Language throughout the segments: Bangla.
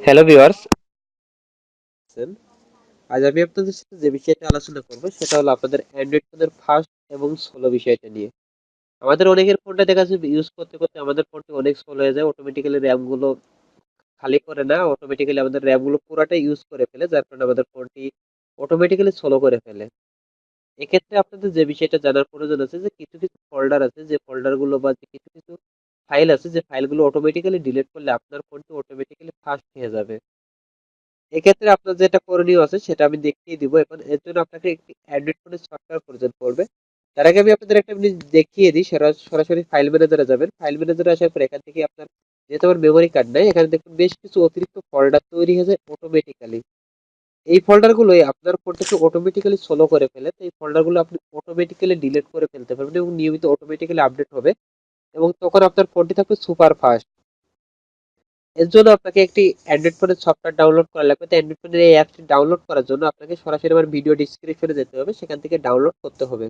হ্যালো ভিউয়ার্স, আজ আমি আপনাদের সাথে যে বিষয়টা আলোচনা করব সেটা হলো আপনাদের অ্যান্ড্রয়েড ফোনের ফাস্ট এবং স্লো বিষয়টা নিয়ে। আমাদের অনেকের ফোনটা দেখা যাচ্ছে ইউজ করতে করতে আমাদের ফোনটি অনেক স্লো হয়ে যায়, অটোমেটিক্যালি র্যাম গুলো খালি করে না, অটোমেটিক্যালি আমাদের র্যাম গুলো পুরাটাই ইউজ করে ফেলে, যার কারণে আমাদের ফোনটি অটোমেটিক্যালি স্লো করে ফেলে। এক্ষেত্রে আপনাদের যে বিষয়টা জানার প্রয়োজন আছে যে কিছু কিছু ফোল্ডার আছে, যে ফোল্ডার গুলো বা যে কিছু কিছু ফাইল আছে, যে ফাইলগুলো অটোমেটিক্যালি ডিলিট করলে আপনার ফোনটি অটোমেটিক্যালি ফাস্ট হয়ে যাবে। এক্ষেত্রে আপনার যেটা করণীয় আছে সেটা আমি দেখিয়ে দিব। এখন এর জন্য আপনাকে একটি অ্যান্ড্রয়েড ফোনের সফটওয়্যার প্রয়োজন পড়বে। তার আগে আমি আপনাদের একটা জিনিস দেখিয়ে দিই। সরাসরি ফাইল ম্যানেজারে যাবেন। ফাইল ম্যানেজারে আসার পর এখান থেকে আপনার যেহেতু আমার মেমোরি কার্ড নাই, এখানে দেখুন বেশ কিছু অতিরিক্ত ফোল্ডার তৈরি হয়ে যায় অটোমেটিক্যালি। এই ফোল্ডার গুলোই আপনার ফোনটাকে অটোমেটিক্যালি স্লো করে ফেলে। তো এই ফোল্ডার গুলো আপনি অটোমেটিক্যালি ডিলিট করে ফেলতে পারবেন এবং নিয়মিত অটোমেটিক্যালি আপডেট হবে, এবং তখন আপনার ফোনটি থাকবে সুপার ফাস্ট। এর জন্য আপনাকে একটি অ্যান্ড্রয়েড ফোনের সফটওয়্যার ডাউনলোড করা লাগবে। তো অ্যান্ড্রয়েড ফোনের এই অ্যাপটি ডাউনলোড করার জন্য আপনাকে সরাসরি আমার ভিডিও ডেসক্রিপশনে যেতে হবে, সেখান থেকে ডাউনলোড করতে হবে।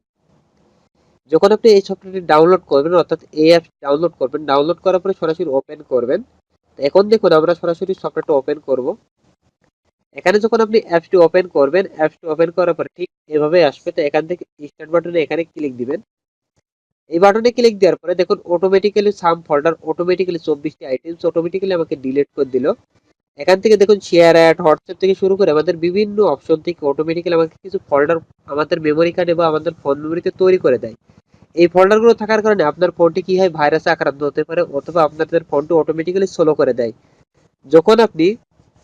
যখন আপনি এই সফটওয়্যারটি ডাউনলোড করবেন, অর্থাৎ এই অ্যাপ ডাউনলোড করবেন, ডাউনলোড করার পরে সরাসরি ওপেন করবেন। তো এখন দেখুন আমরা সরাসরি সফটওয়্যারটা ওপেন করব। এখানে যখন আপনি অ্যাপসটি ওপেন করবেন, অ্যাপসটি ওপেন করার পর ঠিক এভাবে আসবে। তো এখান থেকে স্টার্ট বাটনে এখানে ক্লিক দিবেন। এই বাটনে ক্লিক দেওয়ার পরে দেখুন অটোমেটিক্যালি সাম ফোল্ডার অটোমেটিক্যালি 24টি আইটেমস অটোমেটিক্যালি আমাকে ডিলিট করে দিল। এখান থেকে দেখুন শেয়ার অ্যাড হোয়াটসঅ্যাপ থেকে শুরু করে আমাদের বিভিন্ন অপশন থেকে অটোমেটিক্যালি আমাকে কিছু ফোল্ডার আমাদের মেমোরি কার্ডে বা আমাদের ফোন মেমোরিতে তৈরি করে দেয়। এই ফোল্ডারগুলো থাকার কারণে আপনার ফোনটি কি হয়, ভাইরাসে আক্রান্ত হতে পারে, অথবা আপনাদের ফোনটি অটোমেটিক্যালি স্লো করে দেয়। যখন আপনি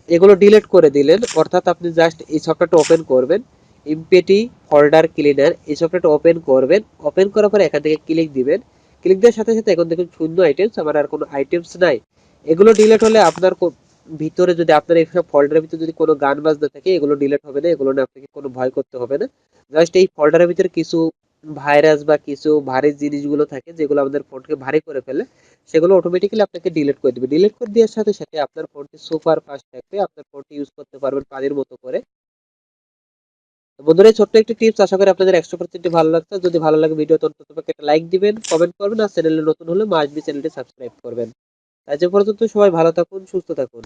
এগুলো ডিলিট করে দিলেন, অর্থাৎ আপনি জাস্ট এই সফটওয়্যারটা ওপেন করবেন, ইমপেটি ফোল্ডার ক্লিনার এই সফটওয়্যারটা ওপেন করবেন। ওপেন করার পরে এখান থেকে ক্লিক দিবেন। ক্লিক দেওয়ার সাথে সাথে এখন দেখুন শূন্য আইটেমস, আমার আর কোনো আইটেমস নাই। এগুলো ডিলিট হলে আপনার ভিতরে যদি আপনার এইসব ফোল্ডারের ভিতরে যদি কোনো গান বাজনা থাকে, এগুলো ডিলিট হবে না, এগুলো নিয়ে আপনাকে কোনো ভয় করতে হবে না। জাস্ট এই ফোল্ডারের ভিতরে কিছু ভাইরাস বা কিছু ভারী জিনিসগুলো থাকে যেগুলো আমাদের ফোনকে ভারী করে ফেলে, সেগুলো অটোমেটিক্যালি আপনাকে ডিলিট করে দিবে। ডিলিট করে দেওয়ার সাথে সাথে আপনার ফোনটি সুপার ফাস্ট থাকবে, আপনার ফোনটি ইউজ করতে পারবেন পানির মতো করে। তো বন্ধুরা, এই ছোট্ট একটি টিপস আশা করি আপনাদের 100% ভালো লাগছে। যদি ভালো লাগে ভিডিওতে অন্তত একটা লাইক দিবেন, কমেন্ট করবেন, আর চ্যানেলে নতুন হলে মাস্ট বি চ্যানেলটি সাবস্ক্রাইব করবেন। আজ এ পর্যন্ত, সবাই ভালো থাকুন, সুস্থ থাকুন।